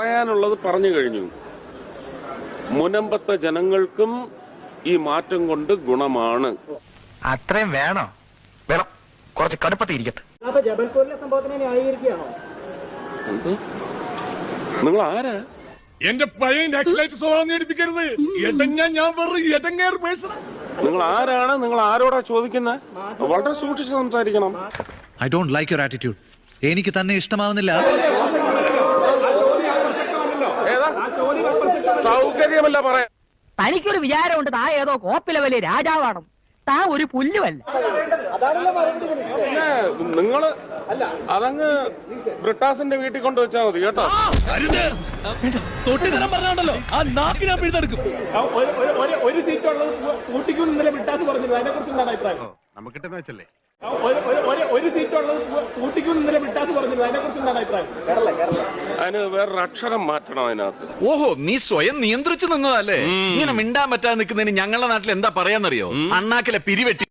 പറയാനുള്ളത് പറഞ്ഞു കഴിഞ്ഞു. മുനമ്പത്തെ ജനങ്ങൾക്കും ഈ മാറ്റം കൊണ്ട് ഗുണമാണ്. അത്രയും വേണോ? വേണം, കുറച്ച് കടുപ്പത്തിരിക്കട്ടെ. ജബൽപൂരിലെ സംഭവത്തിനെ ന്യായീകരിക്കുകയാണോ? നിങ്ങൾ ആരാ? എന്റെ പഴയ നക്സലൈറ്റ് സ്വഭാവം നേടിപ്പിക്കരുത്. നിങ്ങൾ ആരാണ്? നിങ്ങൾ ആരോടാ ചോദിക്കുന്നത്? വളരെ സൂക്ഷിച്ച് സംസാരിക്കണം. I don't like your attitude. എനിക്ക് തന്നെ ഇഷ്ടമാവുന്നില്ല. സൗകര്യമല്ല പറയാൻ. തനിക്കൊരു വിചാരമുണ്ട് താ ഏതോ കോപ്പിലെ വലിയ രാജാവാണ്. താ ഒരു പുല്ലുമല്ല. പിന്നെ നിങ്ങള് അതങ്ങ് ബ്രിട്ടാസിന്റെ വീട്ടിൽ കൊണ്ടുവച്ചാൽ മതി കേട്ടോ. ഒരു സീറ്റുള്ളത് കൂട്ടിക്കും ഇന്നലെ ബ്രിട്ടാസ് പറഞ്ഞിരുന്നു. അതിനെ കുറിച്ച് എന്താണ് അഭിപ്രായം? നമുക്കിട്ടെന്ന് വെച്ചല്ലേ ഒരു സീറ്റുള്ളത് കൂട്ടിക്കും ഇന്നലെ ബ്രിട്ടാസ് പറഞ്ഞിരുന്നു. അതിനെ കുറിച്ച് എന്താണ് അഭിപ്രായം? അതിന് വേറൊരു അക്ഷരം മാറ്റണം അതിനകത്ത്. ഓഹോ, നീ സ്വയം നിയന്ത്രിച്ചു നിന്നതല്ലേ? ഇങ്ങനെ മിണ്ടാൻ പറ്റാതെ നിൽക്കുന്നതിന് ഞങ്ങളുടെ നാട്ടിൽ എന്താ പറയാന്നറിയോ? അണ്ണാക്കിലെ പിരിവെട്ടി.